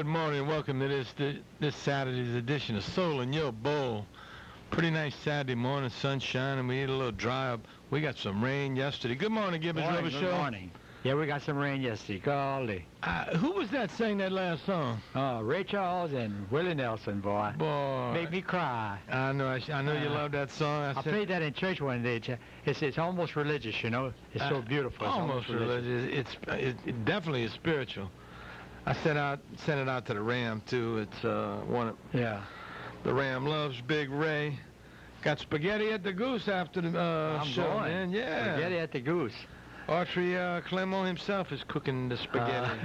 Good morning. Welcome to this Saturday's edition of Soul in Your Bowl. Pretty nice Saturday morning, sunshine, and we need a little dry up. We got some rain yesterday. Good morning, Gibbens Robichaux. Good morning. Yeah, we got some rain yesterday. Golly. Who was that sang that last song? Ray Charles and Willie Nelson, boy. Boy. Make me cry. I know you love that song. I played that in church one day. It's almost religious, you know. It's so beautiful. It's almost religious. It definitely is spiritual. I sent it out to the Ram too. It's one of the Ram loves Big Ray. Got spaghetti at the Goose after the show, man. Yeah. Spaghetti at the Goose. Autrey Clement himself is cooking the spaghetti.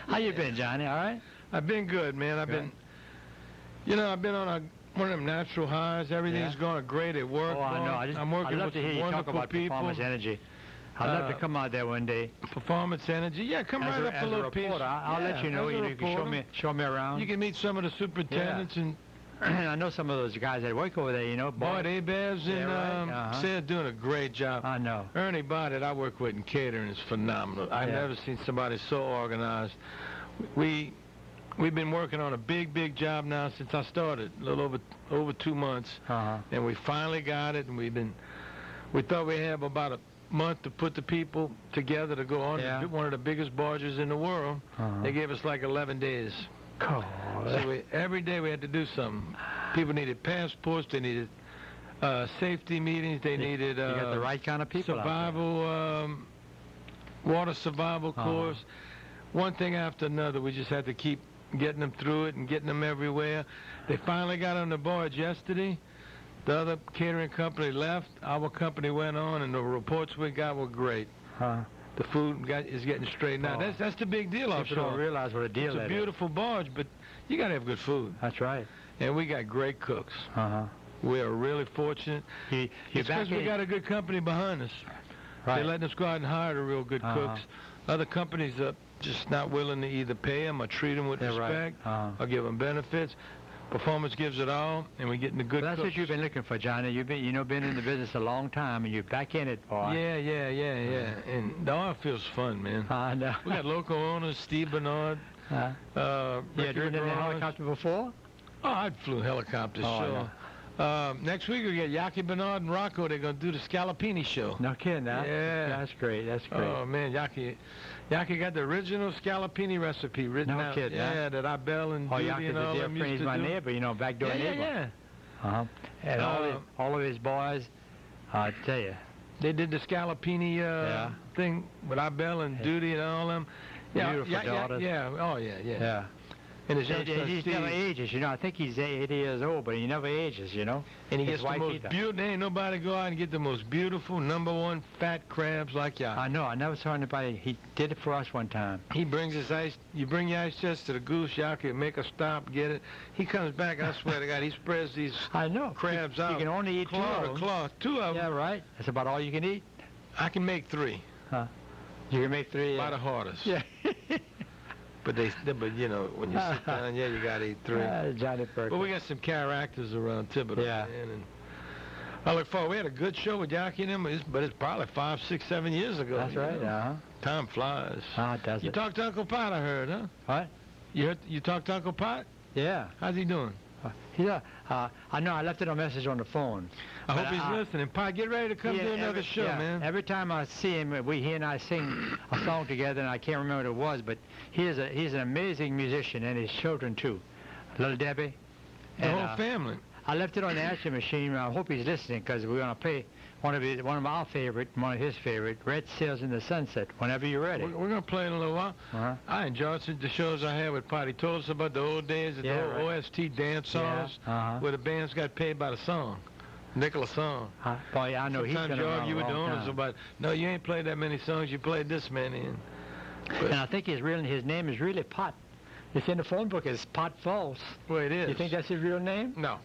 How you been, Johnny? All right? I've been good, man. I've been on one of them natural highs. Everything's going great at work. Oh, I know. I'm working with some wonderful people. Performance Energy. I'd love to come out there one day. Performance Energy. Yeah, come right up to little piece. I'll let you know. You can show me around. You can meet some of the superintendents and. I know some of those guys that work over there, you know. Boyd Abez and Sid doing a great job. I know. Ernie Bott that I work with in catering is phenomenal. I've never seen somebody so organized. We've been working on a big job now since I started, a little over 2 months, and we finally got it. And we thought we had about a month to put the people together to go on one of the biggest barges in the world. They gave us like 11 days. So every day we had to do something. People needed passports. They needed safety meetings. They needed you got the right kind of people survival, water survival course. One thing after another. We just had to keep getting them through it and getting them everywhere. They finally got on the barge yesterday. The other catering company left. Our company went on, and the reports we got were great. The food is getting straightened out. That's the big deal offshore. People don't realize what a deal it's a beautiful barge, but you got to have good food. That's right. And we got great cooks. We are really fortunate. It's because we got a good company behind us. Right. They're letting us go out and hire the real good cooks. Other companies are just not willing to either pay them or treat them with respect or give them benefits. Performance gives it all, and we're getting the good That's cooks. what you've been looking for, Johnny. You've been in the business a long time, and you're back in it, boy. Yeah. And the oil field's fun, man. I know. We got local owners, Steve Bernard. You had driven in a helicopter before? Oh, I flew helicopters, sure. Next week we get Yaki Bernard and Rocco. They're going to do the Scalapini show. No kidding, huh? Yeah. That's great. Oh, man, Yaki got the original Scalapini recipe written out. No kidding, Yeah, that Abel and Judy and all them used to do. He's my neighbor, backdoor neighbor. Yeah. And all of his boys, I tell you. They did the Scalapini thing with Abel and Judy and all them. Beautiful daughters. Yeah. And his he never ages, I think he's 80 years old, but he never ages, And he gets the most beautiful. There ain't nobody go out and get the most beautiful #1 fat crabs like Yaki. I know. I never saw anybody. He did it for us one time. He brings his ice. You bring your ice chest to the Goose, Yaki, make a stop, get it. He comes back. I swear to God, he spreads these crabs out. You can only eat two of them. Yeah, right. That's about all you can eat. I can make 3. You can make 3. By the hardest. Yeah. But when you sit down, you gotta eat 3. Johnny Percle. But we got some characters around Thibodeau, man. And I look forward. We had a good show with Yaki and him, but it's probably 5, 6, 7 years ago. That's right. Time flies. Does you talked to Uncle Pot, I heard, huh? What? You talked to Uncle Pot? Yeah. How's he doing? I know. I left it a message on the phone. I hope he's listening. Pot, get ready to come do another show, man. Every time I see him, he and I sing a song together, and I can't remember what it was, but he's an amazing musician, and his children too. Little Debbie. The whole family. I left it on the answering machine. I hope he's listening, because we're going to play one of our favorite, one of his favorite, Red Sails in the Sunset, whenever you're ready. We're going to play in a little while. I enjoyed the shows I had with Pot. He told us about the old days of the old OST dance songs where the bands got paid by the song. Nicholas song. Boy, I know. Sometimes you argue with the owners about, no, you ain't played that many songs, you played this many. And I think his name is really Pot. It's in the phone book as Pot Falls. Well, it is. You think that's his real name? No.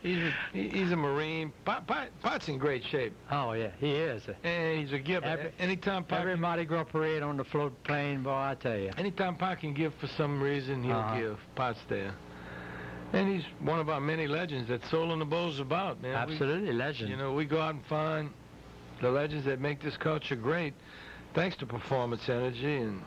He's a Marine. Pot's in great shape. Oh, yeah, he is. And he's a giver. Anytime Pot... Every Mardi Gras parade on the float plane, boy, I tell you. Anytime Pot can give for some reason, he'll give. Pot's there. And he's one of our many legends that Soul in the Bowl's about, man. Absolutely, legend. We go out and find the legends that make this culture great, thanks to Performance Energy and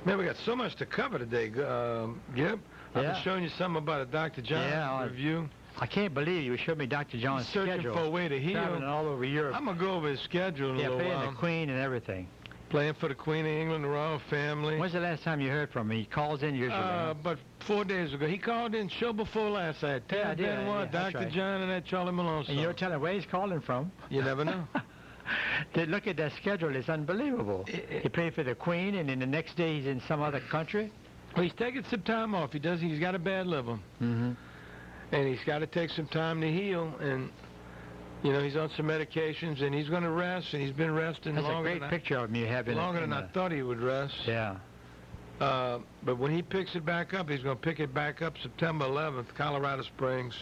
Man, we got so much to cover today, Gib. I've been showing you something about a Dr. John review. I can't believe you showed me Dr. John's searching schedule. for a way to heal. Traveling all over Europe. I'm going to go over his schedule in a little playing while. the Queen and everything. Playing for the Queen of England, the royal family. When's the last time you heard from him? He calls in usually. But 4 days ago. He called in show before last. I had Ted Benoit, Dr. John, and that Charlie Malone song. And you're telling where he's calling from. You never know. Look at that schedule. It's unbelievable. He played for the Queen, and then the next day he's in some other country. Well, he's taking some time off. He's got a bad liver. Mm-hmm. And he's got to take some time to heal. And, you know, he's on some medications, and he's going to rest, and he's been resting longer. That's a great picture of him you have longer than I thought he would rest. Yeah. But when he picks it back up, he's going to pick it back up September 11th, Colorado Springs.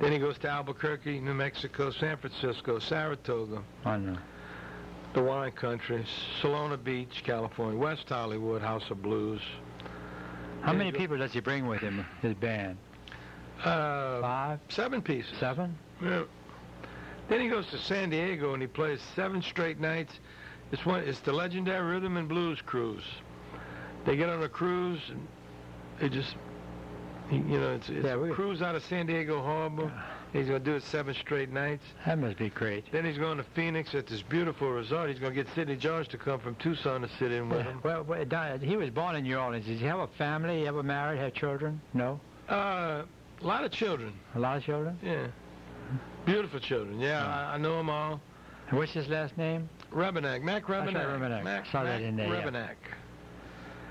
Then he goes to Albuquerque, New Mexico, San Francisco, Saratoga, the wine country, Solana Beach, California, West Hollywood, House of Blues. How many people does he bring with him, his band? 5? 7 pieces. 7? Yeah. Then he goes to San Diego and he plays 7 straight nights. It's the legendary Rhythm and Blues Cruise. They get on a cruise and they just, it's a cruise out of San Diego Harbor. He's going to do it 7 straight nights. That must be great. Then he's going to Phoenix at this beautiful resort. He's going to get Sidney George to come from Tucson to sit in with him. Well, he was born in New Orleans. Does he have a family? He ever married, have children? No? A lot of children. A lot of children? Yeah. Beautiful children. Yeah, I know them all. And what's his last name? Rebenak. Mac Rebenak. Mac Rebenak.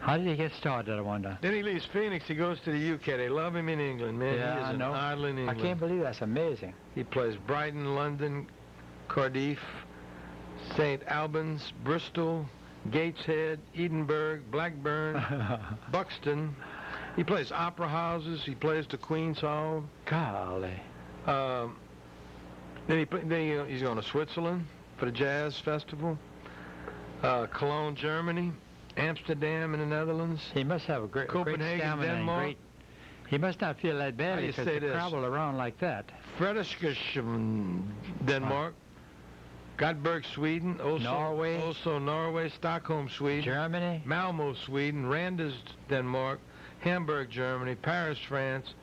How did he get started, I wonder? Then he leaves Phoenix. He goes to the UK. They love him in England, man. Yeah, he is an idol in England. I can't believe that's amazing. He plays Brighton, London, Cardiff, St. Albans, Bristol, Gateshead, Edinburgh, Blackburn, Buxton. He plays opera houses. He plays the Queen's Hall. Golly. Then he's going to Switzerland for the Jazz Festival, Cologne, Germany, Amsterdam in the Netherlands. He must have a great Copenhagen, stamina Denmark. He must not feel that bad because they travel around like that. Frederikshavn, Denmark. Gothenburg, Sweden. Also Norway, Stockholm, Sweden. Germany. Malmo, Sweden. Randers, Denmark. Hamburg, Germany. Paris, France.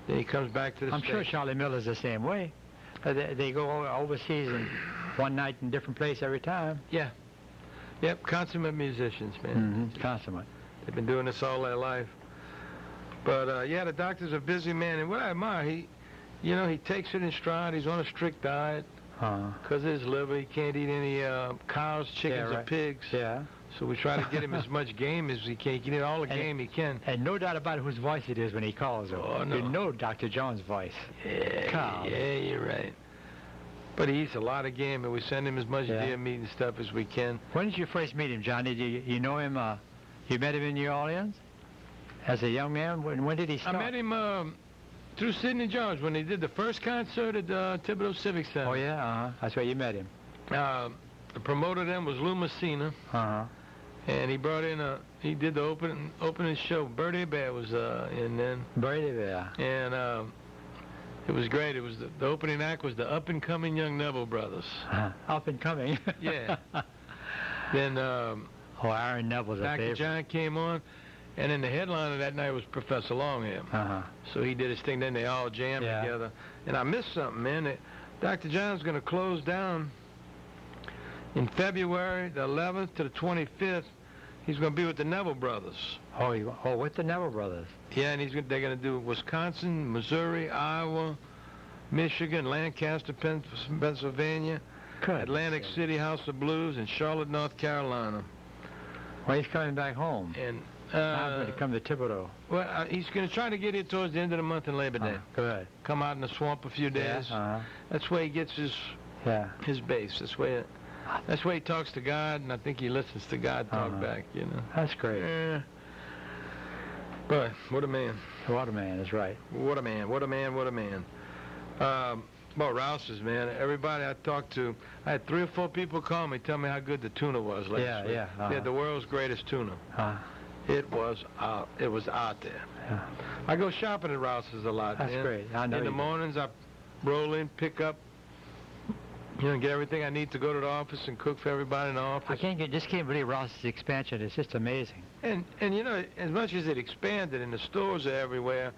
Then he comes back to the States. I'm sure Charlie Miller's the same way. They go overseas and one night in a different place every time. Yeah. Yep, consummate musicians, man. Mm-hmm. Consummate. They've been doing this all their life. But, the doctor's a busy man. And what I admire, he takes it in stride. He's on a strict diet. Because of his liver, he can't eat any cows, chickens, or pigs. Yeah. So we try to get him as much game as he can. He can eat all the game he can. And no doubt about whose voice it is when he calls him. Oh, no. You know Dr. John's voice. Yeah, you're right. But he eats a lot of game, and we send him as much deer meat and stuff as we can. When did you first meet him, Johnny? Did you know him? You met him in New Orleans as a young man? When did he start? I met him through Sidney George when he did the first concert at Thibodeau Civic Center. Oh, yeah? That's where you met him. The promoter then was Lou Messina. And he brought in he did the opening show. Birdie Bear was in then. Birdie Bear. And it was great. It was the opening act was the up-and-coming Young Neville Brothers. Up and coming. Yeah. Then Aaron Neville's a favorite. Dr. John came on, and then the headliner that night was Professor Longham. So he did his thing. Then they all jammed together. And I missed something, man. Dr. John's going to close down in February the 11th to the 25th. He's going to be with the Neville Brothers. Oh, with the Neville Brothers. Yeah, and they're going to do Wisconsin, Missouri, Iowa, Michigan, Lancaster, Pennsylvania, Atlantic City House of Blues, and Charlotte, North Carolina. Well, he's coming back home. And now going to come to Thibodeau. Well, he's going to try to get here towards the end of the month in Labor Day. Good. Come out in the swamp a few days. That's where he gets his base. That's where he talks to God, and I think he listens to God talk back, That's great. Yeah. But what a man. What a man, that's right. What a man, what a man, what a man. About Rouse's, man, everybody I talked to, I had 3 or 4 people call me, tell me how good the tuna was last week. They had the world's greatest tuna. It was out there. Yeah. I go shopping at Rouse's a lot. That's great. I know in the mornings, I roll in, pick up, get everything I need to go to the office and cook for everybody in the office. I just can't believe Ross's expansion. It's just amazing. And as much as it expanded and the stores are everywhere,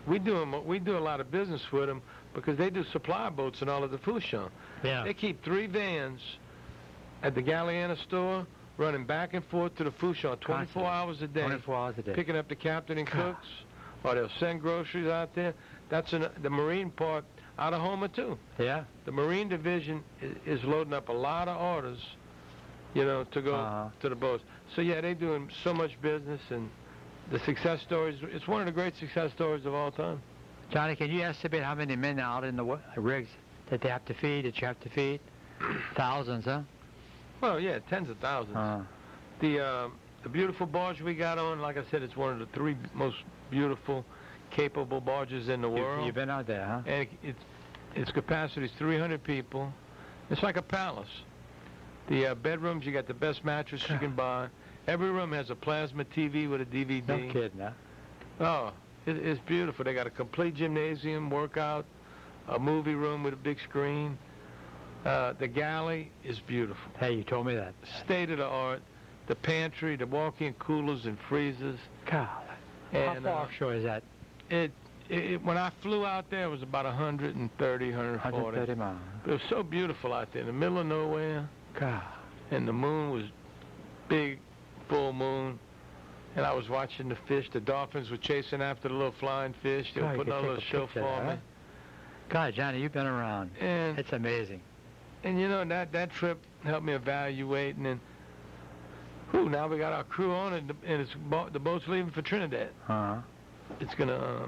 we do a lot of business with them because they do supply boats and all of the Fouchon. Yeah. They keep 3 vans at the Galliana store running back and forth to the Fouchon 24 hours a day. 24 hours a day. Picking up the captain and cooks, or they'll send groceries out there. That's the marine part out of Houma too. Yeah. The marine division is loading up a lot of orders, to go to the boats. So yeah, they're doing so much business, and the success stories. It's one of the great success stories of all time. Johnny, can you estimate how many men are out in the rigs that they have to feed, that you have to feed? Thousands, huh? Well, yeah, tens of thousands. The beautiful barge we got on, like I said, it's one of the 3 most beautiful, capable barges in the world. You've been out there, huh? And its capacity is 300 people. It's like a palace. The bedrooms, you got the best mattress you can buy. Every room has a plasma TV with a DVD. No kidding, huh? Oh, it's beautiful. They got a complete gymnasium, workout, a movie room with a big screen. The galley is beautiful. Hey, you told me that. State of the art. The pantry, the walk-in coolers and freezers. God, how far offshore is that? When I flew out there, it was about 130, 140. 130 miles. It was so beautiful out there in the middle of nowhere. God. And the moon was big, full moon. And I was watching the fish. The dolphins were chasing after the little flying fish. They were putting on a little show for me. God, Johnny, you've been around. And it's amazing. And that trip helped me evaluate. And then, now we got our crew on it, and the boat's leaving for Trinidad. It's going to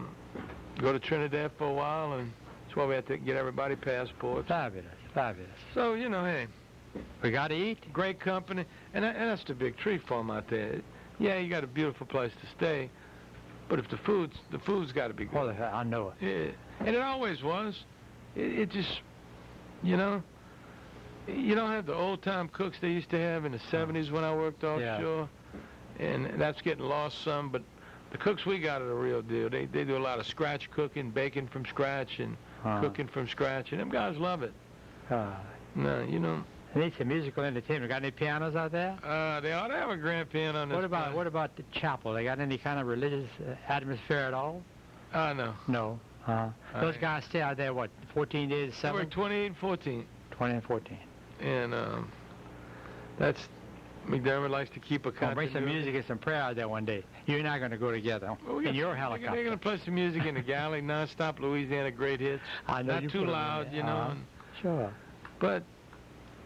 go to Trinidad for a while, and that's why we have to get everybody passports. Fabulous, fabulous. So, hey. We got to eat. Great company. And that's the big tree farm out there. Yeah, you got a beautiful place to stay, but if the food's got to be good. Well, I know it. Yeah. And it always was. It just, you don't have the old-time cooks they used to have in the 70s when I worked offshore, and that's getting lost some, but the cooks we got are the real deal. They do a lot of scratch cooking, baking from scratch, and cooking from scratch, and them guys love it. No, They need some musical entertainment. Got any pianos out there? They ought to have a grand piano on this. What about the chapel? They got any kind of religious atmosphere at all? No. No. Those guys stay out there, 14 days, 7? They work 28 and 14. 20 and 14. And that's McDermott likes to keep a continuity. Bring some music and some prayer out there one day. You and I are going to go together in your helicopter. They're going to play some music in the galley, nonstop Louisiana great hits. I know. Not too loud, Sure. But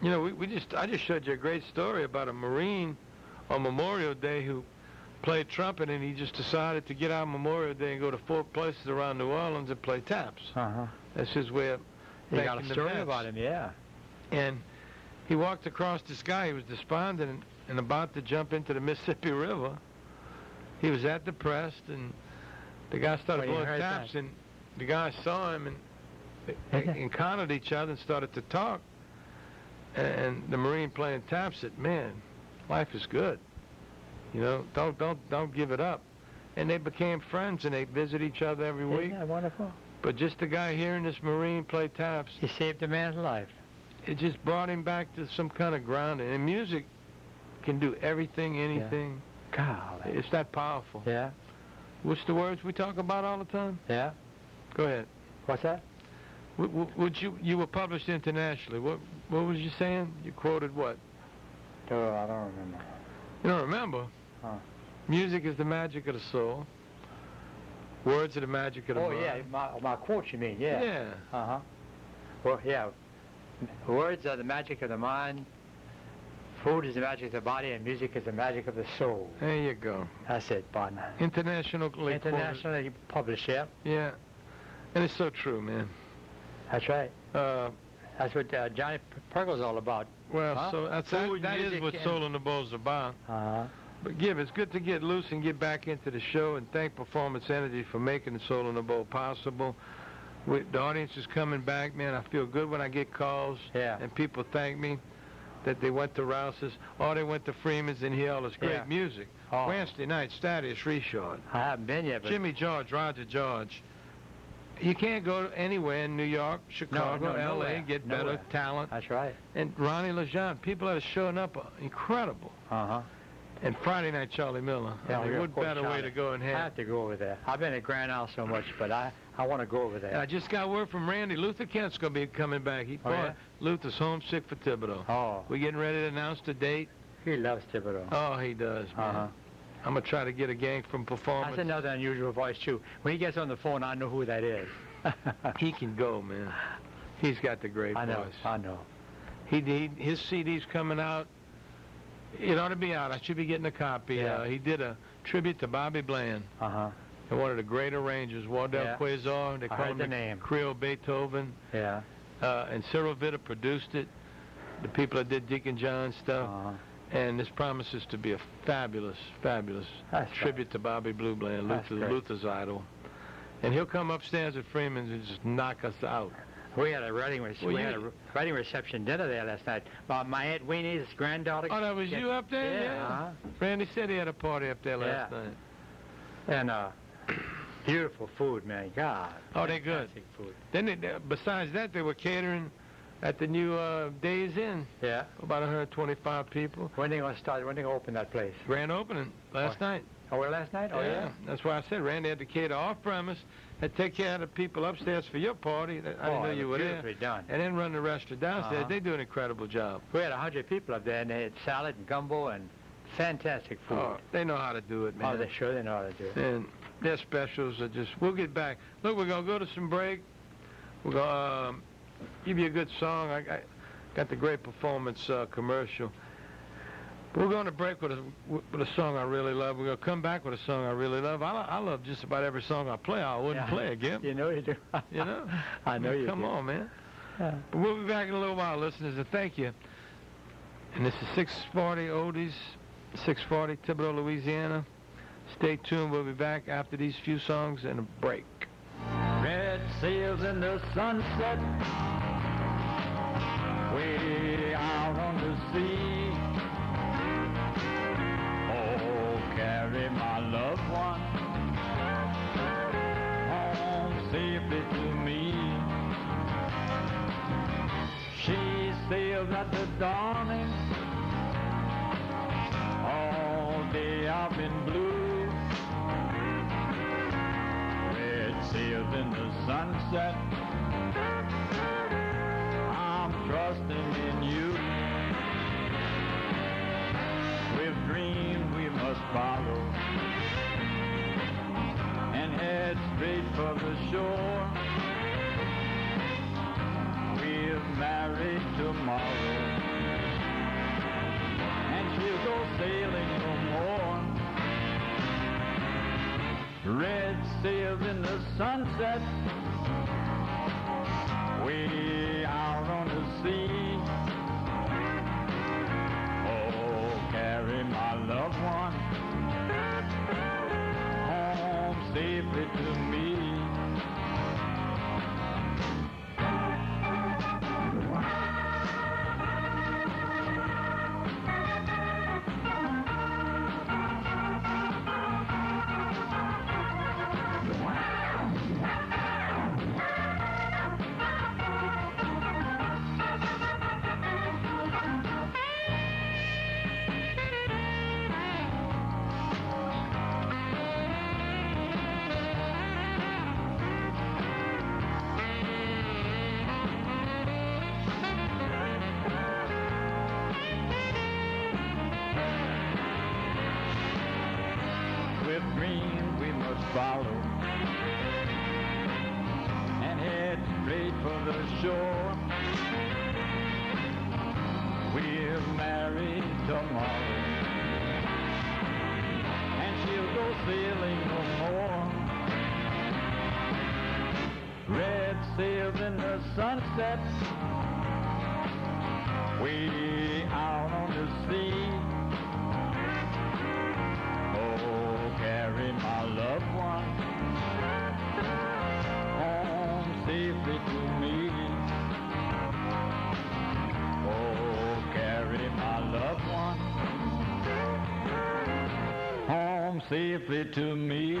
I just showed you a great story about a Marine on Memorial Day who played trumpet, and he just decided to get out Memorial Day and go to 4 places around New Orleans and play taps. That's his way of You got a story about him, yeah. And he walked across the sky. He was despondent and about to jump into the Mississippi River. He was that depressed, and the guy started blowing taps, and the guy saw him, and they encountered each other and started to talk. And the Marine playing taps said, "Man, life is good. Don't give it up." And they became friends, and they visit each other every week. Isn't that wonderful? But just the guy hearing this Marine play taps, he saved a man's life. It just brought him back to some kind of grounding. And music can do everything, anything. Yeah. God, it's that powerful. Yeah. What's the words we talk about all the time? Yeah. Go ahead. What's that? You were published internationally. What was you saying? You quoted what? Oh, I don't remember. You don't remember? Music is the magic of the soul. Words are the magic of the mind. Oh, yeah, my quote, you mean, yeah. Yeah. Well, yeah. Words are the magic of the mind. Food is the magic of the body, and music is the magic of the soul. There you go. That's it, partner. Internationally published, yeah. Yeah. And it's so true, man. That's right. That's what Johnny Percle's all about. Well, so that is what Soul in the Bowl is about. But it's good to get loose and get back into the show, and thank Performance Energy for making the Soul in the Bowl possible. The audience is coming back, man. I feel good when I get calls and people thank me that they went to Rouse's or they went to Freeman's and hear all this great music. Wednesday night, Thaddeus Richard. I haven't been yet, but... Jimmy George, Roger George. You can't go anywhere in New York, Chicago, L.A., nowhere. get better Nowhere. talent. That's right. And Ronnie LeJean, people that are showing up are incredible. Uh-huh. And Friday Night Charlie Miller. Yeah, I mean, of what course, better way Charlie. to go and I have? have to go over there. I've been at Grand Isle so much, but I want to go over And there. I just got word from Randy. Luther Kent's going to be coming back. He thought yeah? Luther's homesick for Thibodeau. Oh, We're getting ready to announce the date. he loves Thibodeau. Oh, he does, man. Uh-huh. I'm going to try to get a gang from Performance. That's another unusual voice, too. When he gets on the phone, I know who that is. He can go, man. He's got the great I know, voice. I know. His CD's coming out. It ought to be out. I should be getting a copy. Yeah. He did a tribute to Bobby Bland. Uh-huh. And one of the great arrangers, Wardell Yeah. Quasar. They I call heard him the name. Creole Beethoven. Yeah. And Cyril Vitta produced it. The people that did Deacon John stuff. Uh-huh. And this promises to be a fabulous, fabulous That's tribute to Bobby Blue Bland, That's great. Luther's idol. And he'll come upstairs at Freeman's and just knock us out. We had a wedding, Well, we had a wedding reception dinner there last night. My Aunt Weenie's granddaughter. Oh, that was you up there? Yeah. Uh-huh. Randy said he had a party up there last Yeah. night. And beautiful food, man. God. Oh, they're good. Fantastic food. Then, besides that, they were catering at the new Days Inn. Yeah. About 125 people. When they gonna start? When they gonna open that place? Grand opening last night. Oh, well, last night? Oh, yeah. That's why I said Randy had to cater off-premise and take care of the people upstairs for your party. I didn't know you were there. Beautifully done. And then run the restaurant downstairs. Uh-huh. They do an incredible job. We had 100 people up there, and they had salad and gumbo and fantastic food. Oh, they know how to do it, man. Oh, they know how to do it. And their specials are just, we'll get back. Look, we're going to go to some break. We're going to give you a good song. I got the great performance commercial. We're going to break with a song I really love. We're going to come back with a song I really love. I love just about every song I play. I wouldn't play it, Gib. You know you do. You know? I know you do. Come on, man. Yeah. But we'll be back in a little while, listeners, and thank you. And this is 640 Oldies, 640 Thibodeau, Louisiana. Stay tuned. We'll be back after these few songs and a break. Red sails in the sunset, way out on the sea. Oh, carry my loved one home safely to me. She sails at the dawning, all day I've been blue. Red sails in the sunset, I'm trusting in you. With dreams we must follow and head straight for the shore. We're married tomorrow, and she'll go sailing no more. Red sails in the sunset, way out on the sea. Oh, carry my loved one home safely to me. With dreams we must follow and head straight for the shore. We're married tomorrow, and she'll go sailing no more. Red sails in the sunset, way out on the sea. Carry my loved one home safely to me. Oh, carry my loved one home safely to me.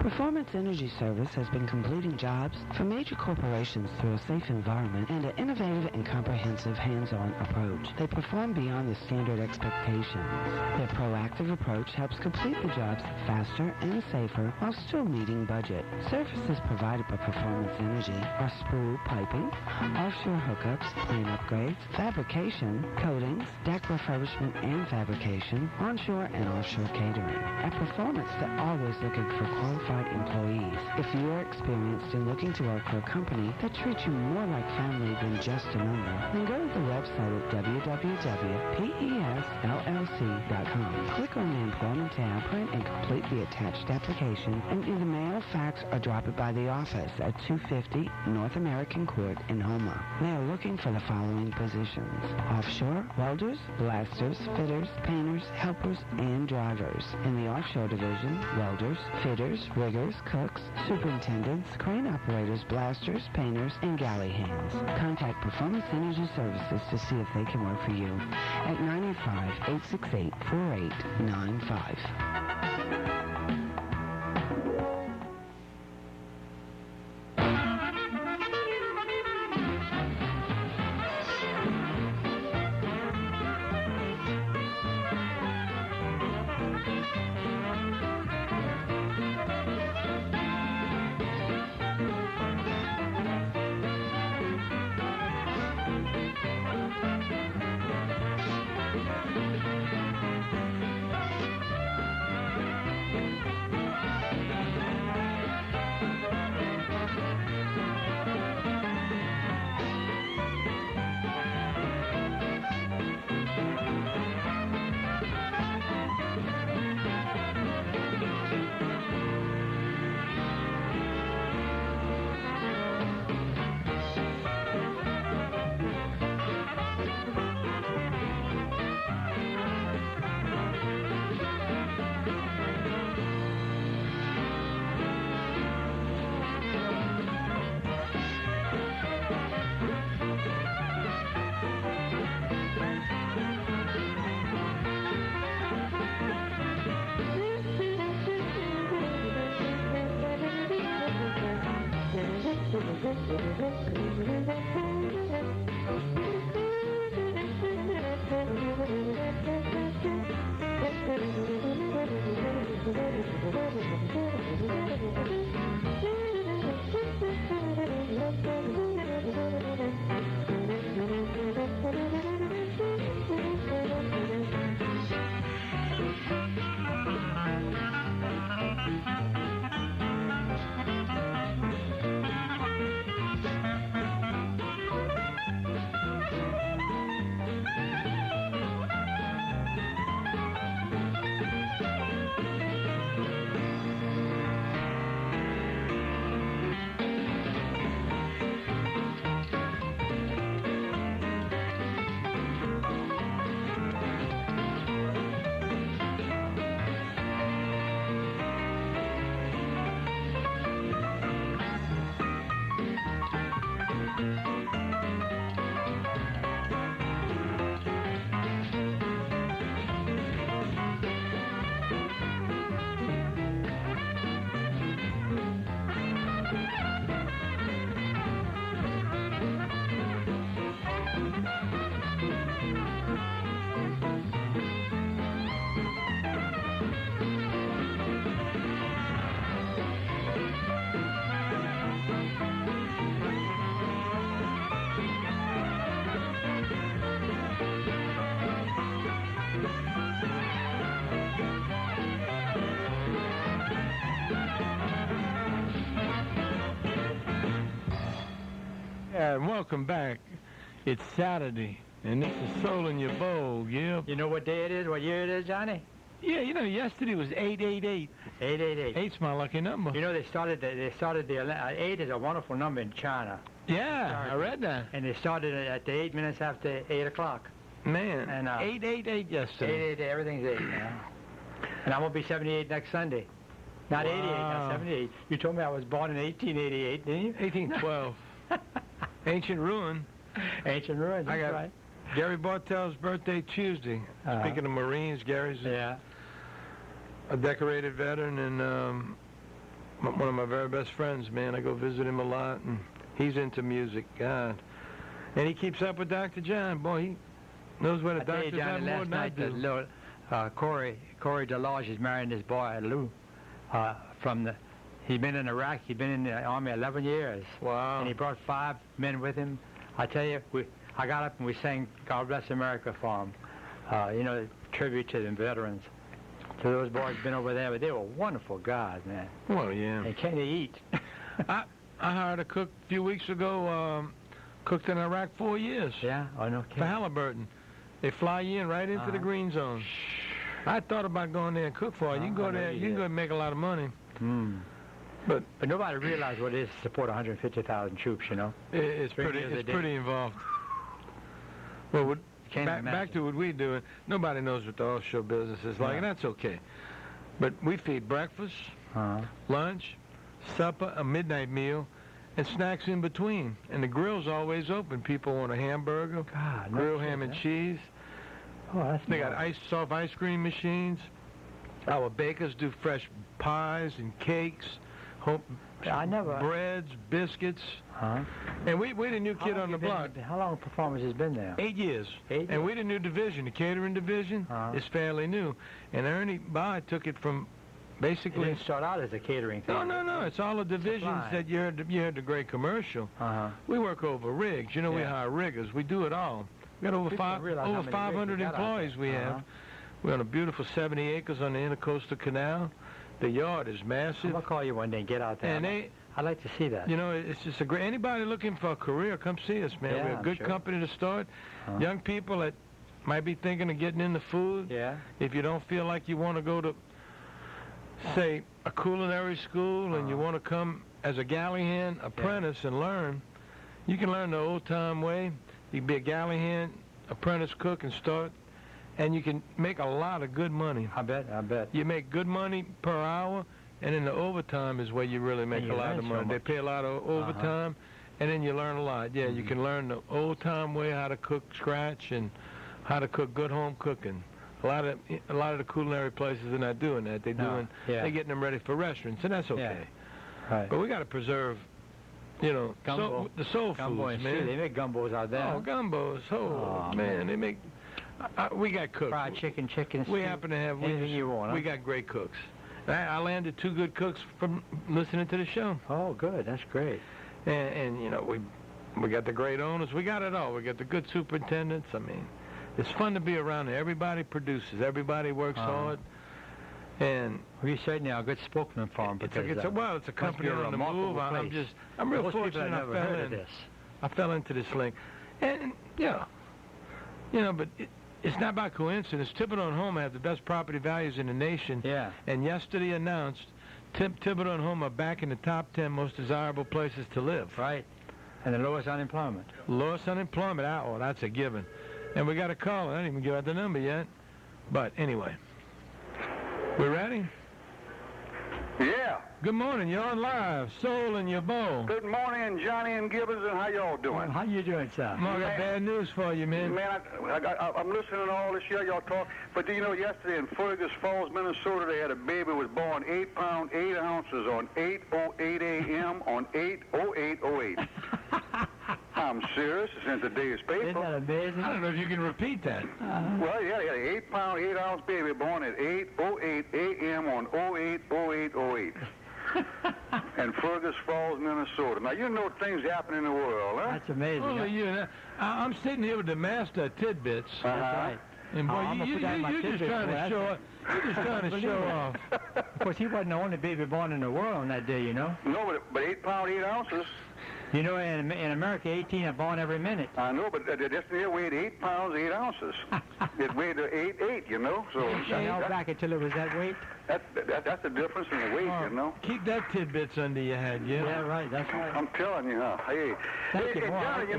Performance Energy Service has been completing jobs for major corporations through a safe environment and an innovative and comprehensive hands-on approach. They perform beyond the standard expectations. Their proactive approach helps complete the jobs faster and safer while still meeting budget. Services provided by Performance Energy are spool piping, offshore hookups, plane upgrades, fabrication, coatings, deck refurbishment and fabrication, onshore and offshore catering. At Performance, they're always looking for qualified employees. If you are experienced in looking to work for a company that treats you more like family than just a number, then go to the website at www.pesllc.com. Click on the Employment tab, print and complete the attached application, and either mail, fax, or drop it by the office at 250 North American Court in Houma. They are looking for the following positions: offshore, welders, blasters, fitters, painters, helpers, and drivers. In the offshore division, welders, fitters, riggers, cooks, superintendents, crane operators, blasters, painters, and galley hands. Contact Performance Energy Services to see if they can work for you at 985-868-4895. And welcome back. It's Saturday, and this is Soul in Your Bowl, yeah. You know what day it is, what year it is, Johnny? Yeah, you know, yesterday was 888. 888. 8's my lucky number. You know, they started the 8 is a wonderful number in China. Yeah, I read that. And they started it at the 8 minutes after 8 o'clock. Man, And 888 yesterday. 888, everything's 8 now. And I'm going to be 78 next Sunday. Not 88, not 78. You told me I was born in 1888, didn't you? 1812. Ancient ruin. Ancient ruins, I that's got right. Gary Bartell's birthday Tuesday. Speaking of Marines, Gary's a decorated veteran, and one of my very best friends, man. I go visit him a lot, and he's into music, God. And he keeps up with Dr. John. Boy, he knows what a doctor's have more than I do. Little, Corey DeLodge is marrying this boy, Lou, he's been in Iraq. He's been in the Army 11 years. Wow. And he brought 5 men with him. I tell you, I got up and we sang God Bless America for him. Tribute to the veterans. So those boys been over there, but they were wonderful guys, man. Well, yeah. And can they eat? I hired a cook a few weeks ago, cooked in Iraq 4 years. Yeah? Oh, no kidding. For Halliburton. They fly you in right into the green zone. I thought about going there and cook for you. You can go there, you can go and make a lot of money. But nobody realized what it is to support 150,000 troops, you know. It's pretty involved. Well, back to what we do. Nobody knows what the offshore business is like, and that's okay. But we feed breakfast, lunch, supper, a midnight meal, and snacks in between. And the grill's always open. People want a hamburger, grilled ham and cheese. Oh, that's They got soft ice cream machines. Our bakers do fresh pies and cakes, breads, biscuits. And we the new kid on the block. How long have performers been there? 8 years. 8 years? And we the new division. The catering division is fairly new. And Ernie Bye took it from basically... It didn't start out as a catering thing. No. It's all the divisions that you heard the great commercial. We work over rigs. We hire riggers. We do it all. We got over 500 employees we have. We're on a beautiful 70 acres on the Intercoastal Canal. The yard is massive. I'm going to call you one day and get out there. And I'd like to see that. It's just a great... Anybody looking for a career, come see us, man. We're a good company to start. Young people that might be thinking of getting into food. Yeah. If you don't feel like you want to go to, say, a culinary school and you want to come as a galley hand apprentice and learn, you can learn the old-time way. You can be a galley hand apprentice cook and start, and you can make a lot of good money. I bet. You make good money per hour, and then the overtime is where you really make a lot of money. They pay a lot of overtime, and then you learn a lot. Yeah, you can learn the old-time way, how to cook scratch and how to cook good home cooking. A lot of the culinary places are not doing that. They're getting them ready for restaurants, and that's okay. Yeah. Right. But we got to preserve, the soul foods, man. They make gumbos out there. Oh, gumbos. Oh man, they make... we got cooks. Fried chicken, We happen to have... Anything you want, We got great cooks. I landed 2 good cooks from listening to the show. Oh, good. That's great. And we got the great owners. We got it all. We got the good superintendents. I mean, it's fun to be around there. Everybody produces. Everybody works hard. And we certainly are a good spokesman for them. It's a company on the move. I'm real fortunate I fell into this link. And, but it's not by coincidence. Thibodeau & Homer have the best property values in the nation. Yeah. And yesterday announced Thibodeau & Homer are back in the top 10 most desirable places to live. Right. And the lowest unemployment. That's a given. And we got a caller. I didn't even give out the number yet. But anyway. We ready? Yeah. Good morning. You're on live. Soul in your bowl. Good morning, Johnny and Gibbons, and how y'all doing? How you doing, sir? I got bad news for you, man. Man, I'm listening to all this year y'all talk. But do you know yesterday in Fergus Falls, Minnesota, they had a baby was born 8 pounds 8 ounces on 8:08 a.m. on 8:08:08. I'm serious. It's in today's paper. Isn't that amazing? I don't know if you can repeat that. Well, yeah, they had an 8 pound 8 ounce baby born at 8:08 a.m. on 08:08:08. in Fergus Falls, Minnesota. Now, you know things happen in the world, huh? That's amazing. Well, I'm sitting here with the master of tidbits. That's right. And boy, you're just trying to show off. You're just trying to show off. Of course, he wasn't the only baby born in the world on that day, No, but 8 pounds 8 ounces. In America, 18 are born every minute. I know, but this here weighed 8 pounds 8 ounces. It weighed 8.8, So held back until it was that weight. That's the difference in the weight, Keep that tidbits under your head, Yeah, right. That's right. I'm telling you, huh? Hey, Johnny,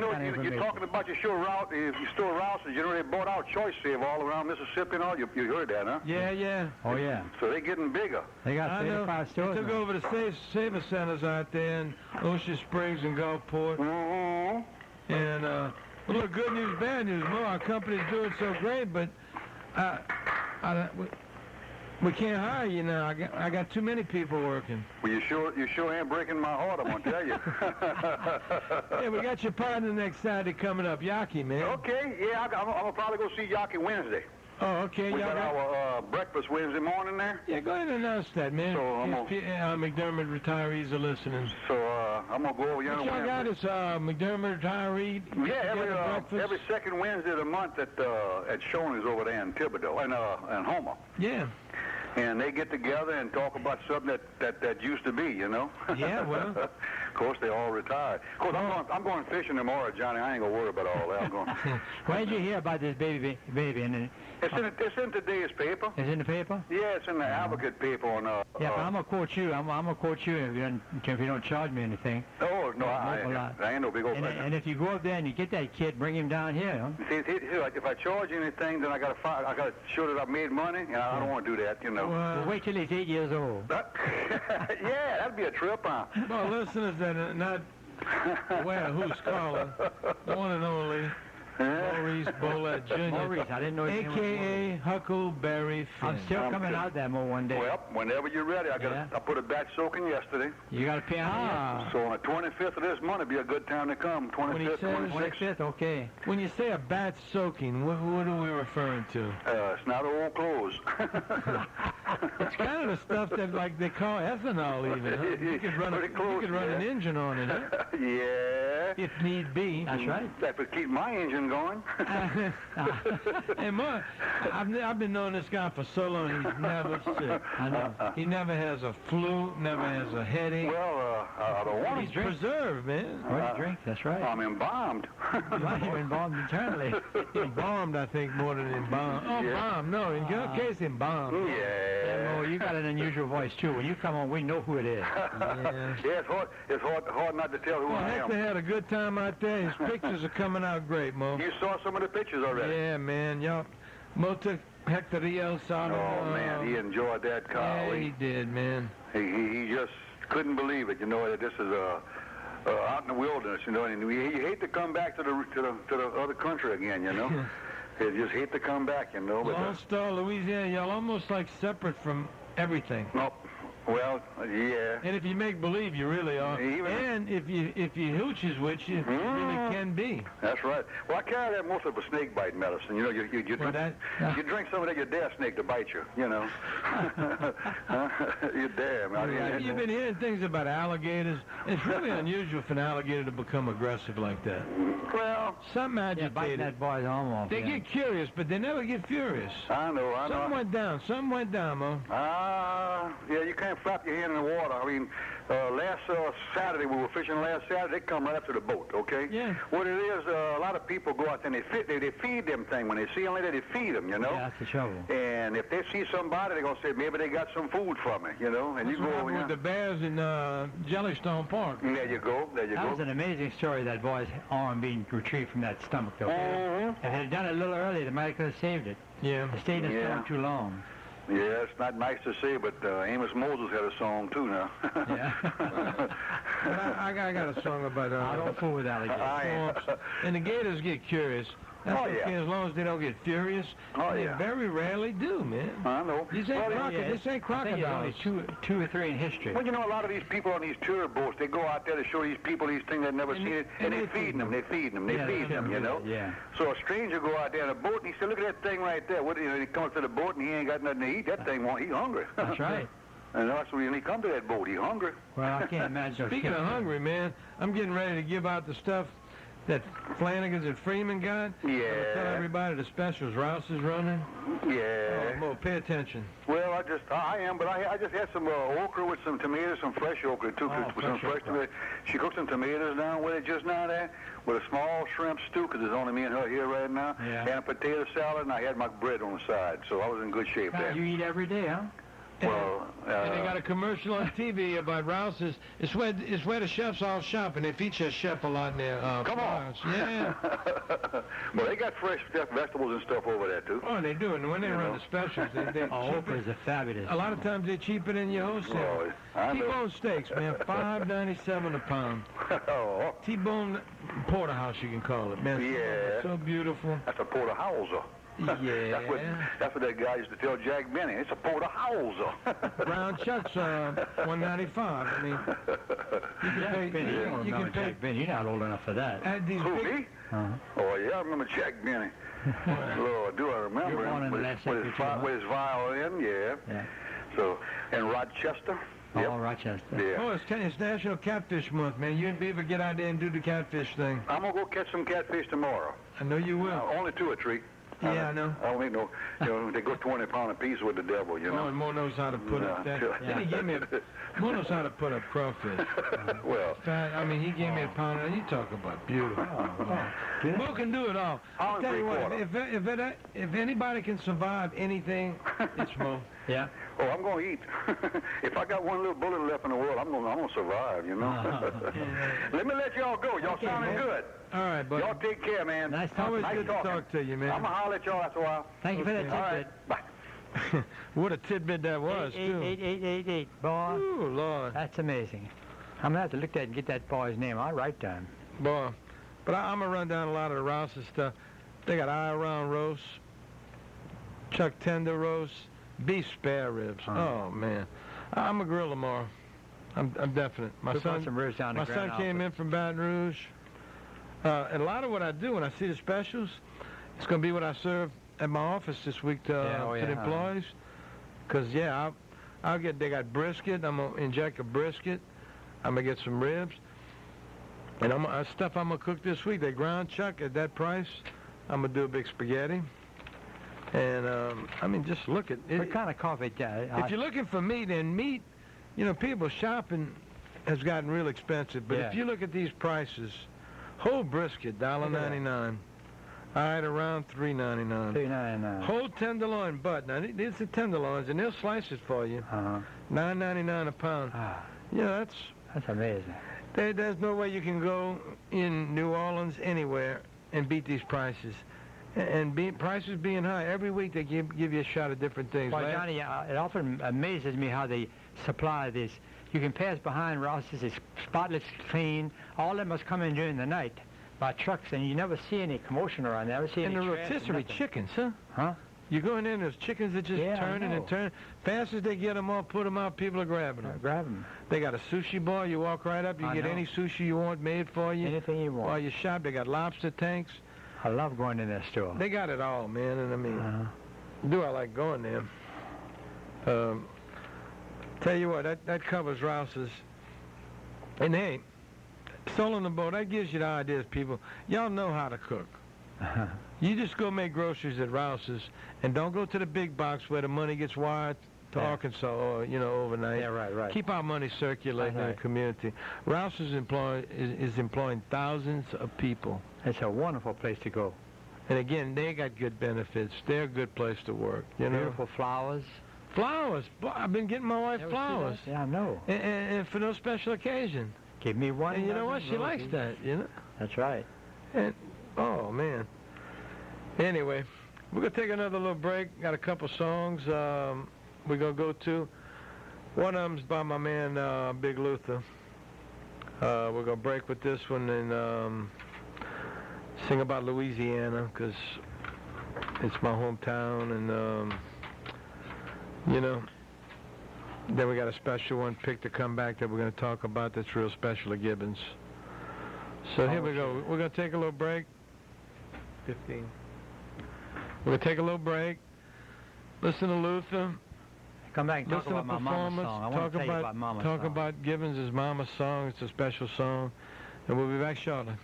you're talking about your store routes. They bought out Choice Save all around Mississippi and all. You heard that, huh? Yeah. Oh, yeah. So they're getting bigger. They got 35 stores. They took over the Saver Centers out there in Ocean Springs and Gulfport. Mm-hmm. And, look, good news, bad news. Well, our company's doing so great, but We can't hire you now. I got too many people working. Well, you sure ain't breaking my heart, I'm going to tell you. Yeah, we got your partner next Saturday coming up, Yaki, man. Okay, yeah, I'm going to probably go see Yaki Wednesday. Oh, okay. We got our breakfast Wednesday morning there. Yeah, go ahead and announce that, man. So McDermott retirees are listening. So I'm going to go over here on What y'all got Wednesday. is McDermott retiree? Yeah, every second Wednesday of the month at Shoney's over there in Thibodeau and Homer. Yeah. And they get together and talk about something that used to be, you know. Yeah, well. Of course, they all retired. Of course, I'm going fishing tomorrow, Johnny. I ain't gonna worry about all that. I'm going. When did you hear about this baby? And It's in today's paper. it's in the paper? Yeah, it's in the Advocate paper on. Yeah, but I'm gonna quote you. I'm gonna quote you if you don't charge me anything. Oh no, I I ain't no big old. And if you go up there and you get that kid, bring him down here. Huh? See, like if I charge anything, then I gotta show that I've made money, and I don't want to do that, you know. Well, wait till he's 8 years old. Yeah, that'd be a trip, huh? Well, listeners that are not aware who's calling, the one and only Maurice Bolette Jr. Maurice, I didn't know his name was A.K.A. Huckleberry Finn. I'm still coming out there more one day. Well, whenever you're ready, I put a batch soaking yesterday. You got to pay on So on the 25th of this month, it'd be a good time to come. 25th, 26th. 25th, okay. When you say a bat soaking, what are we referring to? It's not old clothes. It's kind of the stuff that like they call ethanol even. Huh? You could run, an engine on it, huh? Yeah. If need be. That's right. That would keep my engine going. Hey, Mark, I've been knowing this guy for so long. He's never sick. I know. He never has a flu, never has a headache. Well, I don't want He's to drink. preserved, man. Right, drink, that's right. I'm embalmed. Right, you're involved internally. Embalmed, I think, more than embalmed. Oh, Yeah. bomb. No, in your case, embalmed. Yeah. Oh, you got an unusual voice, too. When you come on, we know who it is. Yeah. Yeah, it's hard not to tell who Well, I Hector am. had a good time out there. His pictures are coming out great, Mo. You saw some of the pictures already. Yeah, man. Y'all, Mo took Hector the El Salvador. Oh man, he enjoyed that car. Yeah, he did, man. He just couldn't believe it. You know that this is out in the wilderness. You know, and you hate to come back to the other country again. You know, you just hate to come back. You know, but Lone Star, Louisiana, y'all almost like separate from everything. no. Well, yeah. And if you make believe, you really are. And if you hooches with you, you really can be. That's right. Well, I carry that most of a snake bite medicine. You know, you drink some of that, you dare snake to bite you. You know, you dare. You've been hearing things about alligators. It's really unusual for an alligator to become aggressive like that. Well, Some Yeah, biting agitated. that boy's arm off. They get curious, but they never get furious. I know. Something went down, Mo. Yeah, you can't flap your hand in the water. I mean, last Saturday, we were fishing last Saturday, they come right up to the boat, okay? Yeah. What it is, a lot of people go out there and they feed them thing. When they see them later, they feed them, you know? Yeah, that's the trouble. And if they see somebody, they're going to say, maybe they got some food from me, you know? And That's you what go over happened with the bears in Jellystone Park. There you go. That was an amazing story, that boy's arm being retrieved from that stomach, though. If they had done it a little earlier, they might have saved it. Yeah. It stayed in the stomach too long. Yeah, it's not nice to say, but Amos Moses had a song, too, now. Yeah. But I got a song about I don't fool with alligators. swamps. And the gators get curious. That's Oh, okay, yeah. as long as they don't get furious. Oh, They yeah. very rarely do, man. I know. These ain't Well, this ain't I think there's crocodiles. only two or three in history. Well, you know, a lot of these people on these tour boats, they go out there to show these people these things they've never And seen they- it, and and they they feed them, they feed them, they Yeah, feed them, you know? Yeah. So a stranger go out there in a boat, and he said, look at that thing right there. What, you know, he comes to the boat, and he ain't got nothing to eat. That thing won't, he's hungry. That's right. And that's when he come to that boat, he's hungry. Well, I can't imagine. Speaking of hungry, man, I'm getting ready to give out the stuff that Flanagan's and Freeman got. I'm gonna tell Yeah, everybody the specials Rouse is running. yeah. Oh, Mo, pay attention. Well, I am, but I just had some okra with some tomatoes, some fresh okra, too. Oh, with some fresh fresh okra. tomatoes. She cooked some tomatoes down with it just now there, with a small shrimp stew, because there's only me and her here right now, Yeah. and a potato salad, and I had my bread on the side, so I was in good shape there. You eat every day, huh? Well, And they got a commercial on TV about Rouse's. It's where the chefs all shop, and they feature a chef a lot in their Come on. flyers. Yeah. well, they got fresh vegetables and stuff over there, too. Oh, they do. And when they run the specials, they Oh, okras are fabulous. a lot of times they're cheaper than your wholesale. Oh, I know. T-bone steaks, man, $5.97 a pound. Oh, T-bone porterhouse, you can call it, man. Yeah. So beautiful. that's a porterhouse. Yeah. That's what that guy used to tell Jack Benny. It's a porter howser. Brown Chuck's $1.95. I mean, you can pay. Benny, you don't You remember can pay. Jack Benny. You're not old enough for that. At these Who, big, me? Uh-huh. Oh, yeah, I remember Jack Benny. Lord, do I remember You're born him in the last century, with his violin, yeah. Yeah. So, and Rochester. Oh, Yep. Rochester. Yeah. Oh, it's National Catfish Month, man. You and Beaver get out there and do the catfish thing. I'm going to go catch some catfish tomorrow. I know you will. Only two a treat. Yeah, I know. I don't need no, they go 20 pound a piece with the devil, you know. Oh, and Mo knows how to put up that. Yeah. Then he gave me Mo knows how to put up crawfish. Well, I mean, he gave me a pound. And you talk about beautiful. Mo can do it all. I'll Pound tell you what. three-quarter. If anybody can survive anything, it's Mo. Yeah. oh, I'm going to eat. If I got one little bullet left in the world, I'm going to survive, you know. Let me let y'all go. Y'all sounding good. All right, buddy. Y'all take care, man. Nice talking. Always Nice good to talking. talk to you, I'm man. going to holler at y'all after a while. Thank you for that All tidbit. right. Bye. What a tidbit that was, too. 88888, boy. Ooh, Lord. That's amazing. I'm going to have to look at and get that boy's name. I'll write down. Boy. But I'm going to run down a lot of the Rouse's stuff. They got eye round roast, chuck tender roast, beef spare ribs. Oh, man. I'm a grill tomorrow. I'm definite. My We'll put son, some ribs down the my son Grand came Alpha. in from Baton Rouge. And a lot of what I do when I see the specials, it's going to be what I serve at my office this week to the employees. Because, they got brisket. I'm going to inject a brisket. I'm going to get some ribs. And stuff I'm going to cook this week. They ground chuck at that price. I'm going to do a big spaghetti. And, just look at it. What kind of coffee? If you're looking for meat, and meat, people shopping has gotten real expensive. But if you look at these prices, whole brisket, $1.99. All right, around $3.99. $3.99. Whole tenderloin butt. Now, these are tenderloins, and they'll slice it for you. $9.99 a pound. That's amazing. There's no way you can go in New Orleans anywhere and beat these prices. And prices being high, every week they give you a shot of different things. Well, Johnny, it often amazes me how they supply this. You can pass behind Ross's, it's spotless clean. All that must come in during the night by trucks, and you never see any commotion around there. Never see any And the trash, rotisserie nothing. chickens, huh? Huh? You go in there and there's chickens that just turning and turning. Fast as they get them up, put them out, people are grabbing them. Grab them. They got a sushi bar. You walk right up, you get any sushi you want made for you. Anything you want. While you shop, they got lobster tanks. I love going in that store. They got it all, man, and do I like going there. Tell you what, that covers Rouse's. And hey, Soul on the Boat, that gives you the ideas, people. Y'all know how to cook. You just go make groceries at Rouse's, and don't go to the big box where the money gets wired to Arkansas or, overnight. Yeah, right. Keep our money circulating in the community. Rouse's is employing thousands of people. It's a wonderful place to go. And again, they got good benefits. They're a good place to work. Beautiful flowers. Flowers. Boy, I've been getting my wife Ever see flowers. that? Yeah, I know. And for no special occasion. Give me one. And you know what? She likes that, That's right. And, oh, man. Anyway, we're going to take another little break. Got a couple songs we're going to go to. One of them's by my man, Big Luther. We're going to break with this one and sing about Louisiana because it's my hometown. And, then we got a special one picked to come back that we're going to talk about that's real special at Gibbons. So here we go. We're going to take a little break. 15. We're going to take a little break. Listen to Luther. Come back and talk Listen about to my mama's performance. song. I want to tell you about mama's Talk song. about Gibbons' Mama's song. It's a special song. And we'll be back shortly.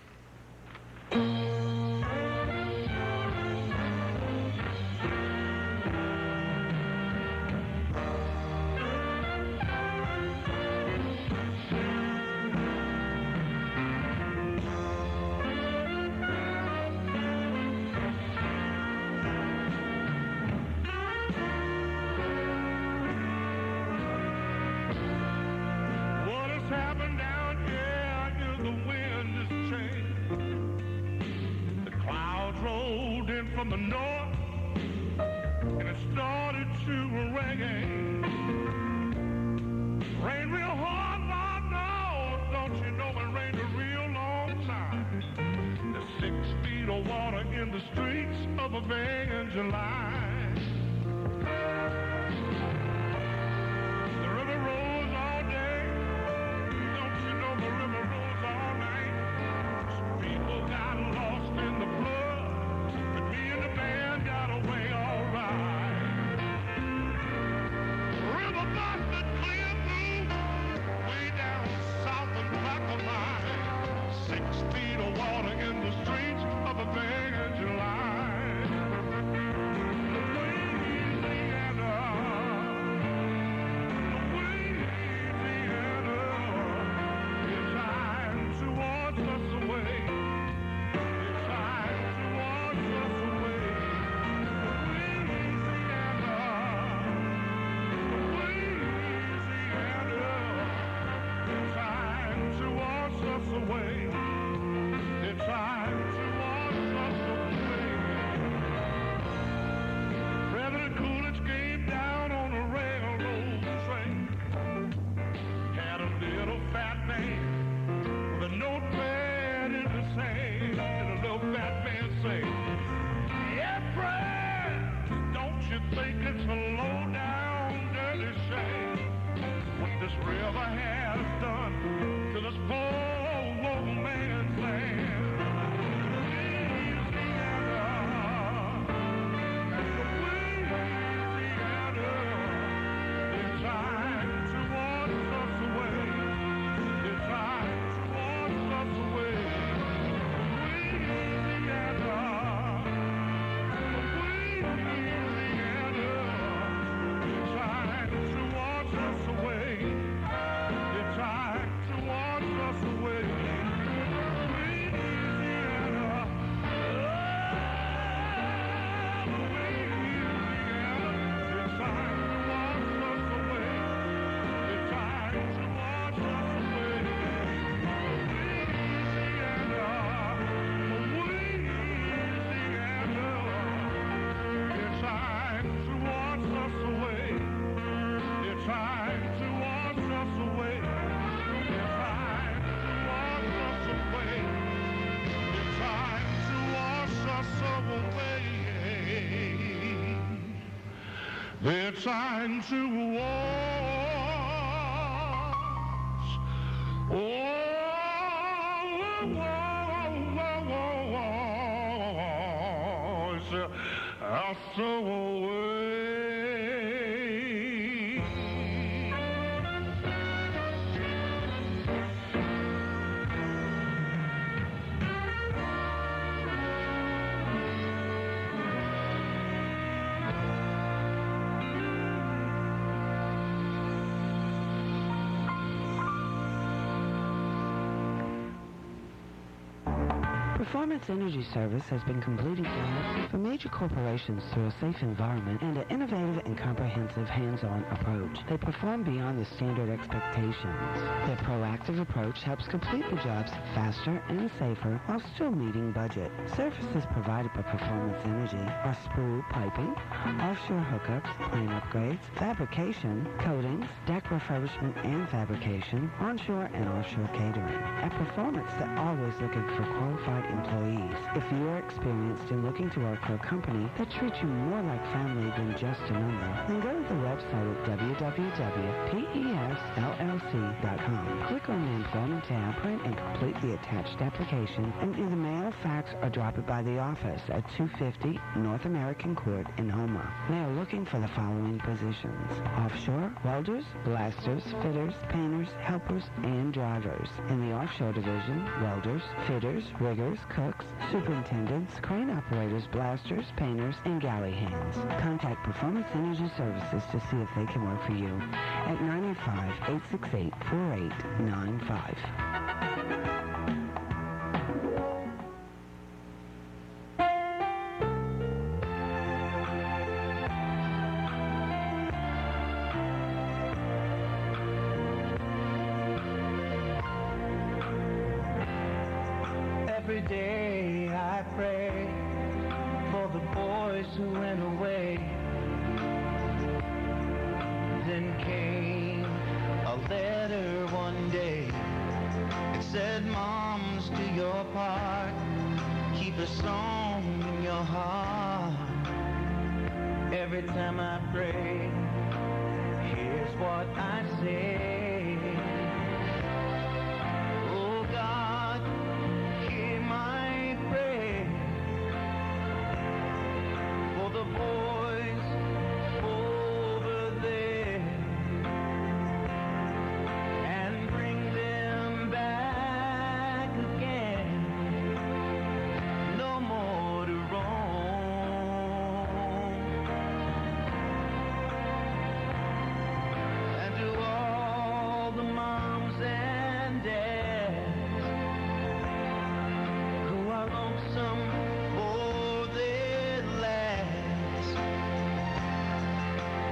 From the north, and it started to rain. Rain real hard, Lord knows, don't you know it rained a real long time. The 6 feet of water in the streets of Evangeline. The river rolls all day. Don't you know the river rolls all night? Some people got lost in the flood, but me and the band got away all right. River busted clear through, way down south of Rockaway. 6 feet of water in the streets of Evangeline. Louisiana, Louisiana, it's time to wash us away. It's time to wash us away. Louisiana, Louisiana, it's time to wash us away. It's time to wash us away. President Coolidge came down on a railroad train. Had a little fat man with a notepad in his hand. And a little fat man said, "Yeah, friends, don't you think it's a low down, dirty shame what this river has done to this poor old man's land?" It's time to wash, wash us away. Performance Energy Service has been completing jobs for major corporations through a safe environment and an innovative and comprehensive hands-on approach. They perform beyond the standard expectations. Their proactive approach helps complete the jobs faster and safer while still meeting budget. Services provided by Performance Energy are spool piping, offshore hookups, plane upgrades, fabrication, coatings, deck refurbishment and fabrication, onshore and offshore catering. At Performance, they're always looking for qualified employees. If you are experienced in looking to work for a company that treats you more like family than just a number, then go to the website at www.pesllc.com. Click on the Employment tab, print and complete the attached application, and either mail, fax, or drop it by the office at 250 North American Court in Houma. They are looking for the following positions: offshore, welders, blasters, fitters, painters, helpers, and drivers. In the offshore division, welders, fitters, riggers, cooks, superintendents, crane operators, blasters, painters, and galley hands. Contact Performance Energy Services to see if they can work for you at 905-868-4895. Every day I pray for the boys who went away. Then came a letter one day. It said, "Moms, do your part. keep a song in your heart. Every time I pray, here's what I say. Oh God, hear my prayer for the boys over there, and bring them back again. No more to roam. And to all the moms and dads who are lonesome for their lads,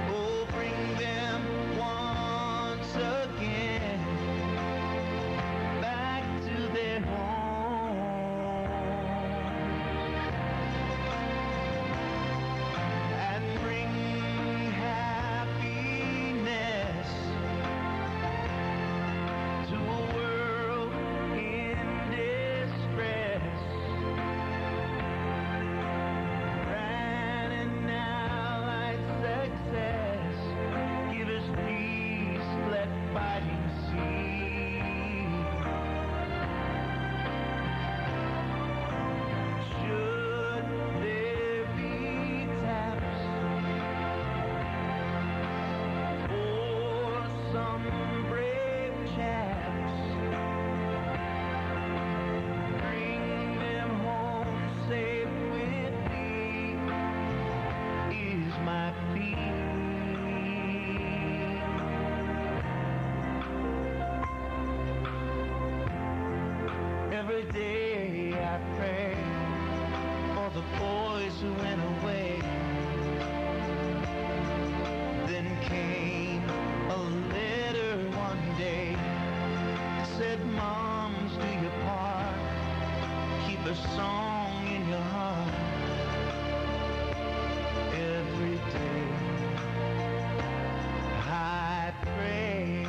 oh, bring them once again back to their home. And bring happiness to a world in distress. Grand and allied success, give us peace, let fighting cease. Should there be taps for some brave chaps, bring them home safe with thee, is my plea. Every day I pray for the boys who went away. Then came a letter one day that said, Moms, do your part, keep a song in your heart. Every day I pray,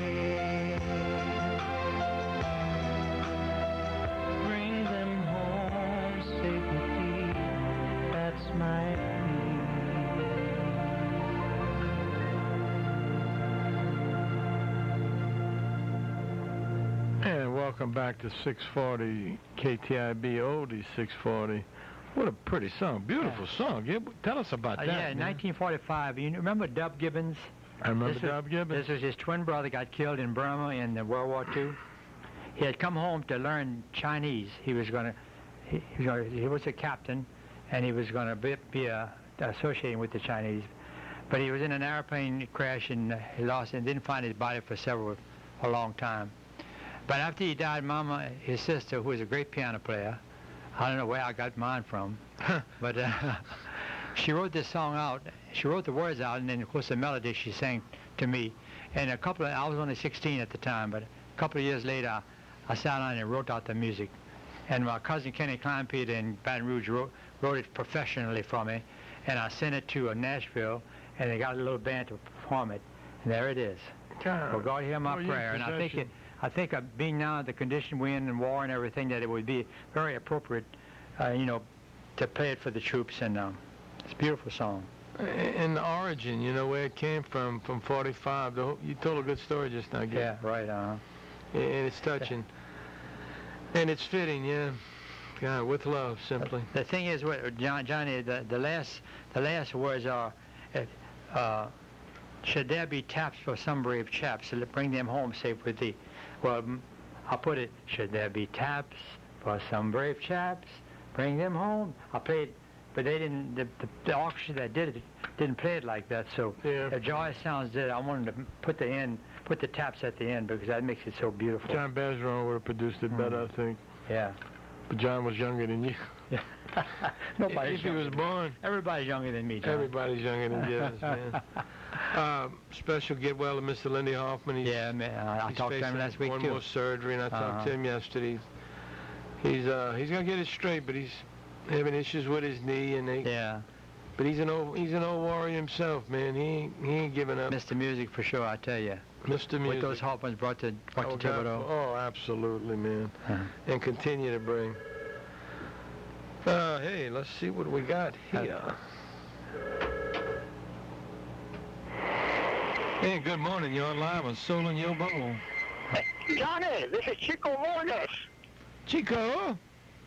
bring them home safe with thee. That's my plea. And welcome back to 640 KTIB Oldies 640. What a pretty song. Beautiful song. Tell us about that. Yeah, in man. 1945. You remember Dub Gibbons? I remember This was- Dub Gibbons. This was his twin brother, got killed in Burma in the World War II. He had come home to learn Chinese. He was he was a captain, and he was going to be associating with the Chinese. But he was in an airplane crash, and he lost and didn't find his body for a long time. But after he died, Mama, his sister, who was a great piano player, I don't know where I got mine from, but she wrote this song out. She wrote the words out, and then of course the melody she sang to me. And I was only 16 at the time, but a couple of years later, I sat down and wrote out the music. And my cousin Kenny Kleinpeter in Baton Rouge wrote it professionally for me, and I sent it to Nashville, and they got a little band to perform it, and there it is. Well, God hear my prayer, and I think being now the condition we're in war and everything, that it would be very appropriate, to play it for the troops, and it's a beautiful song. And the origin, where it came from 45. You told a good story just now, Gil. Yeah, right. And it's touching. And it's fitting, yeah. God, with love, simply. The thing is, Johnny, the last words are, should there be taps for some brave chaps, so bring them home safe with thee. Well, I'll put it, should there be taps for some brave chaps, bring them home. I played, but they didn't, the orchestra that did it didn't play it like that, so Yeah. the Joy Sounds did. I wanted to put the taps at the end, because that makes it so beautiful. John Bergeron would have produced it better, I think. Yeah. But John was younger than you. Yeah. Nobody's If he younger was than- born, Everybody's younger than me, John. everybody's younger than Gibbons, man. Special get well to Mr. Lindy Hoffman. Yeah, man. I He's talked to him facing last week, one too. more surgery, and I talked to him yesterday. He's gonna get it straight, but he's having issues with his knee, and Yeah. But he's an old warrior himself, man. He ain't giving up. Mr. Music for sure, I tell you. Mr. Music. What those Hoffmans brought to God, Thibodeau. oh, absolutely, man. Uh-huh. And continue to bring. Hey, let's see what we got here. Hey, good morning. You're live on Soul in Your Bowl. Johnny, this is Chico Vargas. Chico,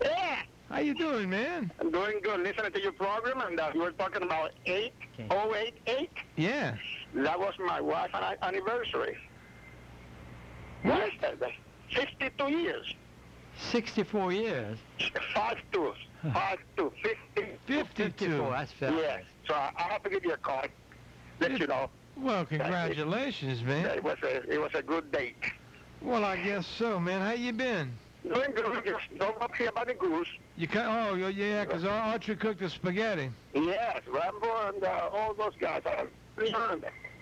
Yeah, how you doing, man? I'm doing good. Listening to your program, and you were talking about 8088. Yeah. That was my wife's anniversary. What? Yesterday. 62 years. 64 years. 52. 52. 50. 52. That's fast. Yeah. So I have to give you a call. Let you know. Well, congratulations, man. It was a good date. Well, I guess so, man. How you been? Doing good. Just don't talk here about the goose. You yeah, because Archie cooked the spaghetti. Yes, Rambo and all those guys.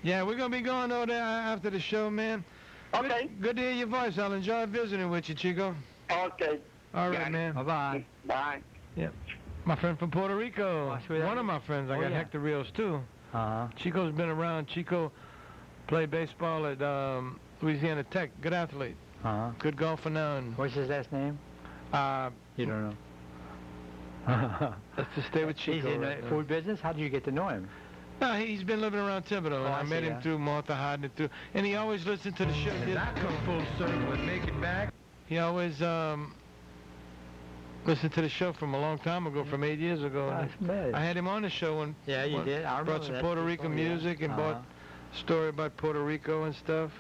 Yeah, we're going to be going over there after the show, man. Okay. Good to hear your voice. I'll enjoy visiting with you, Chico. Okay. All right, Got it. man. Bye-bye. Bye. My friend from Puerto Rico. Oh, sweet. One of my friends. I got yeah. Hector Rios, too. Uh-huh. Chico's been around. Chico played baseball at Louisiana Tech. Good athlete. Uh-huh. Good golfer now. And, What's his last name? You don't know. let's just stay with Chico. He's in right the now. food business? How did you get to know him? No, he's been living around Thibodeau, and I I met see, him yeah. through Martha Hyden, and he always listened to the show. Did I come full circle and make it back? He always listened to the show from a long time ago, from 8 years ago. That's and amazing. I had him on the show and Yeah, you did. I remember brought some that Puerto before, Rican yeah. music and brought a story about Puerto Rico and stuff.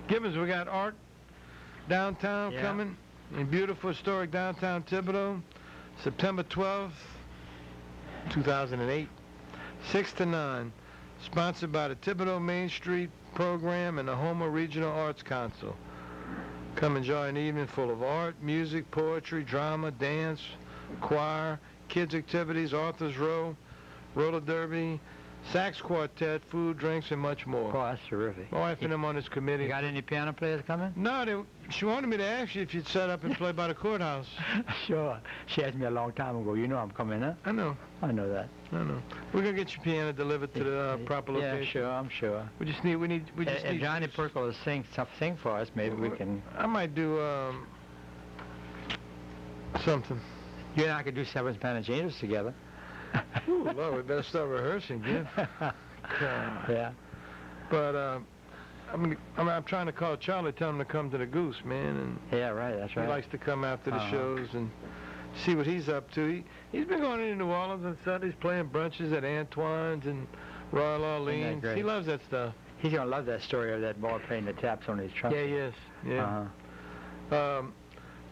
Gibbons, we got art downtown Yeah. coming in beautiful historic downtown Thibodeau, September 12th, 2008, 6 to 9. Sponsored by the Thibodeau Main Street Program and the Houma Regional Arts Council. Come enjoy an evening full of art, music, poetry, drama, dance, choir, kids activities, authors row, roller derby, sax quartet, food, drinks, and much more. Oh, that's terrific. My wife and him on this committee. You got any piano players coming? No, she wanted me to ask you if you'd set up and play by the courthouse. Sure. She asked me a long time ago. You know I'm coming, huh? I know. I know that. We're gonna get your piano delivered to the proper location. Yeah, sure. I'm sure. We just need. If Johnny Percle will sing for us, maybe we can. I might do something. You and I could do Seven Spanish Angels together. Ooh, Lord, we better start rehearsing, Jim. Yeah. But I'm trying to call Charlie, tell him to come to the Goose, man, and Yeah, right. That's right. he likes to come after the Uh-huh. shows and see what he's up to. He's been going into New Orleans on Sundays, playing brunches at Antoine's and Royal Orleans. great? He loves that stuff. He's gonna love that story of that boy playing the taps on his trumpet. Yeah, he is. Yeah. Uh-huh.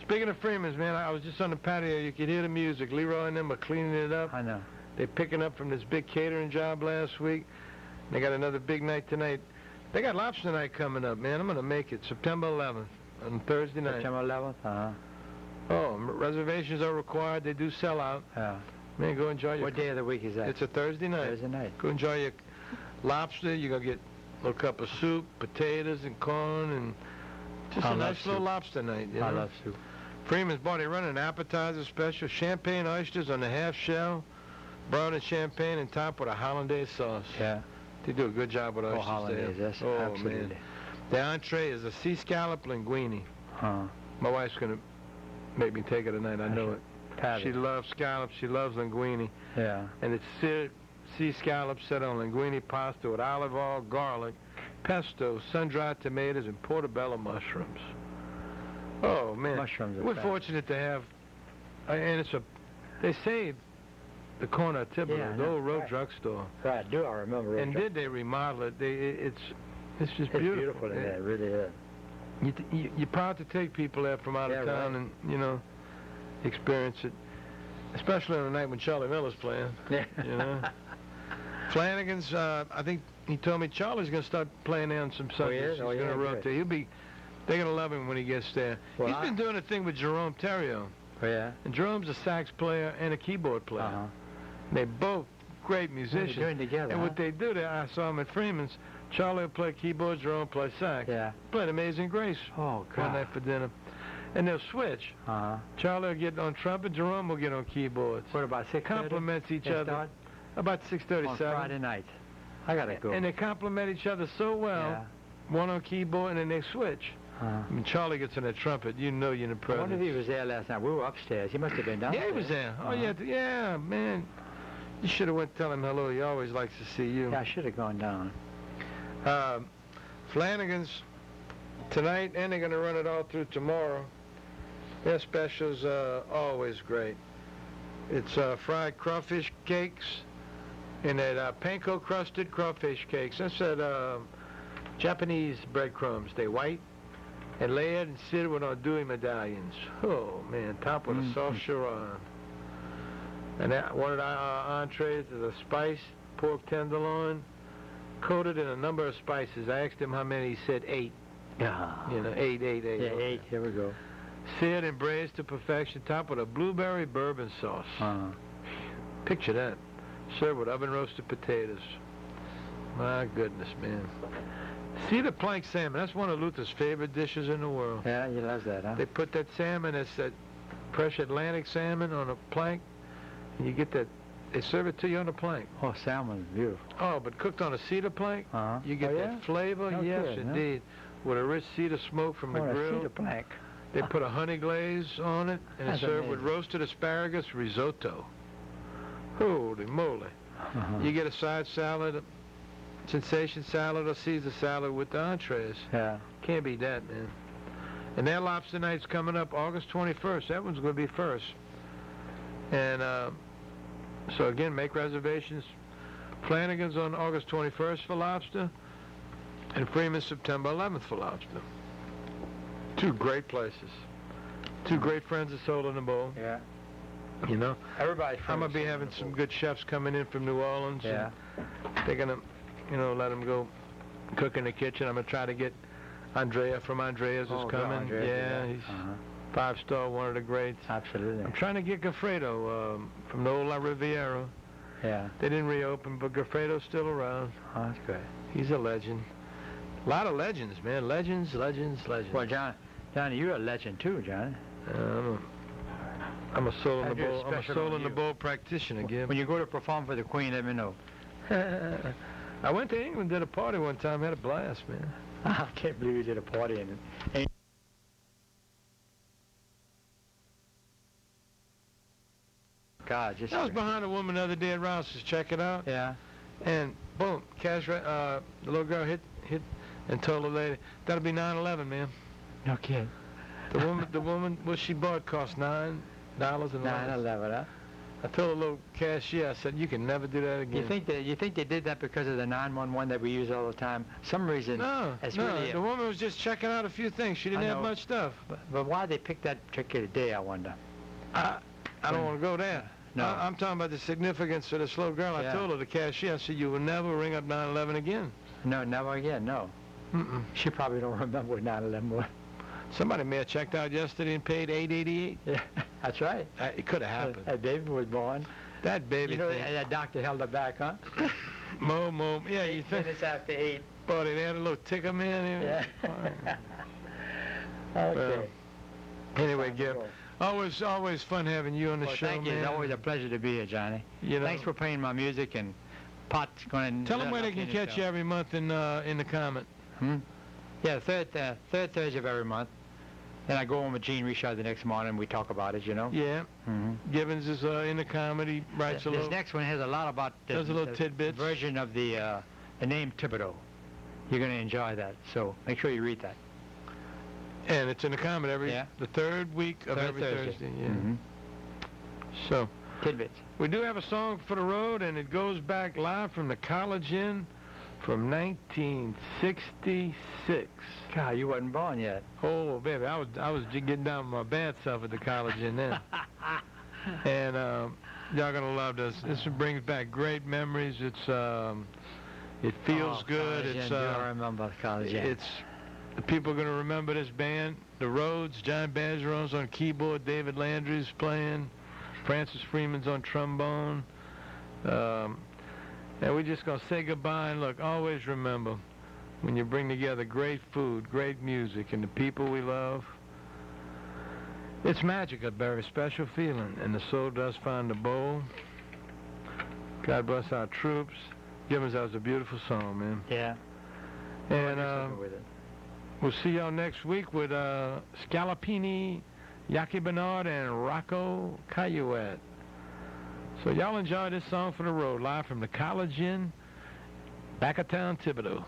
Speaking of Freeman's, man, I was just on the patio. You could hear the music. Leroy and them are cleaning it up. I know. They're picking up from this big catering job last week. They got another big night tonight. They got lobster night coming up, man. I'm going to make it September 11th on Thursday night. September 11th. Uh-huh. Oh, reservations are required. They do sell out. Yeah. Man, go enjoy your... What day of the week is that? It's a Thursday night. Thursday night. Go enjoy your lobster. You're going to get a little cup of soup, potatoes and corn, and just I a love nice little soup. lobster night. You I know? love soup. Freeman's Bar, they run an appetizer special, champagne oysters on the half shell, brown and champagne, and topped with a hollandaise sauce. Yeah. They do a good job with oysters hollandaise, there. yes, Oh, absolutely. man. The entree is a sea scallop linguine. Huh. My wife's going to make me take it tonight. I know it. Patty. She loves scallops. She loves linguine. Yeah. And it's sea scallops set on linguine pasta with olive oil, garlic, pesto, sun-dried tomatoes, and portobello mushrooms. Oh, man. Mushrooms are We're fat. fortunate to have, and they saved the corner of Thibodeau, Yeah, I the know. old road Right. drugstore. Right. I remember. And did they remodel it? It's just It's beautiful. beautiful in there. It really is. You're proud to take people there from out of Yeah, town and, experience it. Especially on a night when Charlie Miller's playing, Yeah. Flanagan's, I think he told me Charlie's going to start playing there on some Sundays. is? Oh, He's yeah, going to good. rotate. They're going to love him when he gets there. Well, He's been doing a thing with Jerome Theriault. Oh, yeah. And Jerome's a sax player and a keyboard player. Uh-huh. They're both great What musicians. they're doing together, And huh? what they do there, I saw them at Freeman's. Charlie will play keyboard, Jerome play sax. Yeah. Played Amazing Grace Oh, one God. night for dinner. And they'll switch. Uh-huh. Charlie will get on trumpet, Jerome will get on keyboards. What about 6:30? Compliments each They other. start About on 6:37. Friday night. I gotta go. And they compliment each other so well. Yeah. One on keyboard, and then they switch. Uh-huh. When Charlie gets on that trumpet, you know you're in the I wonder presence. if he was there last night. We were upstairs. He must have been downstairs. Yeah, he was there. Oh, Uh-huh. yeah, man. You should have went tell him hello. He always likes to see you. Yeah, I should have gone down. Flanagan's tonight, and they're going to run it all through tomorrow. Their specials always great. It's fried crawfish cakes and that panko crusted crawfish cakes. That's that Japanese breadcrumbs. They white and layered and seared with andouille medallions. Oh man, topped with a soft chiron. And that, one of the entrees is a spiced pork tenderloin coated in a number of spices. I asked him how many. He said 8. Yeah. You know, 8. Yeah, 8. Here we go. Seared and braised to perfection, topped with a blueberry bourbon sauce. Picture that. Served with oven-roasted potatoes. My goodness, man. Cedar plank salmon. That's one of Luther's favorite dishes in the world. Yeah, he loves that, huh? They put that salmon, it's that fresh Atlantic salmon on a plank, and you get that, they serve it to you on a plank. Oh, salmon's beautiful. Oh, but cooked on a cedar plank, Uh-huh. you get that flavor. No Yes, kidding, huh? indeed. With a rich cedar smoke from the grill. Cedar plank. They put a honey glaze on it, and it's That's served with amazing. roasted asparagus risotto. Holy moly. You get a side salad, a sensation salad, or Caesar salad with the entrees. Yeah. Can't beat that, man. And their lobster night's coming up August 21st. That one's going to be first. And so, again, make reservations. Flanagan's on August 21st for lobster, and Freeman's September 11th for lobster. 2 great places. 2 great friends of Soul in the Bowl. Yeah. You know, Everybody's I'm going to be having some good chefs coming in from New Orleans. Yeah. And they're going to, you know, let them go cook in the kitchen. I'm going to try to get Andrea from Andrea's is coming. Andreas, yeah, he's 5-star, one of the greats. Absolutely. I'm trying to get Gaffredo from the old La Riviera. Yeah. They didn't reopen, but Gaffredo's still around. Oh, that's great. He's a legend. A lot of legends, man. Legends. Well, Johnny, you're a legend too, Johnny. I'm a soul in the That's bowl. I'm a special soul on in the you. bowl practitioner, Gib. When you go to perform for the Queen, let me know. I went to England, did a party one time, had a blast, man. I can't believe you did a party in it. God, just. I was behind a woman the other day at Rouse's. Check it out. Yeah. And boom, the little girl hit and told the lady, that'll be 9/11, man. No kidding. The woman, what she bought cost $9 and 9/11, huh? I told the little cashier, I said, you can never do that again. You think they did that because of the 911 that we use all the time? Some reason. No, it's no. really The woman was just checking out a few things. She didn't I have know. much stuff. But why they picked that particular day, I wonder. I don't want to go there. No. I'm talking about the significance of this little girl. Yeah. I told her, the cashier, I said, you will never ring up 9/11 again. No, never again. No. Mm-mm. She probably don't remember what 9/11 was. Somebody may have checked out yesterday and paid $8.88. Yeah, that's right. It could have happened. David was born. That baby You know, thing. that doctor held her back, huh? Mo. Yeah, you 8 think? minutes after 8. Boy, they had a little ticker man. Yeah. Okay. Anyway, Gib, always fun having you on the Well, show, thank you. man. It's always a pleasure to be here, Johnny. You know, Thanks for playing my music, and Pot's going to... tell them where they can catch you every month in the comment. Yeah, third Thursday of every month. Then I go on with Gene Richard the next morning, and we talk about it, you know? Yeah. Mm-hmm. Gibbons is in the comedy, writes a This little. next one has a lot about Does a little tidbits. version of the name Thibodeau. You're going to enjoy that, so make sure you read that. And it's in the comment Yeah. the third week of Third every Thursday. Yeah. Mhm. So Tidbits. we do have a song for the road, and it goes back live from the College Inn from 1966. God, you wasn't born yet. Oh, baby, I was getting down with my bad self at the College Inn then. And y'all gonna love this. This brings back great memories. It feels good. College It's Inn, I remember College Inn. the people are gonna remember this band. The Rhodes, John Bergeron's on keyboard, David Landry's playing, Francis Freeman's on trombone. And we're just gonna say goodbye and look, always remember, when you bring together great food, great music, and the people we love, it's magic, a very special feeling, and the soul does find the bowl. God bless our troops. Gibbons, that was a beautiful song, man. Yeah. And With it. We'll see y'all next week with Scalapini, Yaki Bernard, and Rocco Cayuet. So y'all enjoy this song for the road, live from the College Inn, back of town, Thibodaux.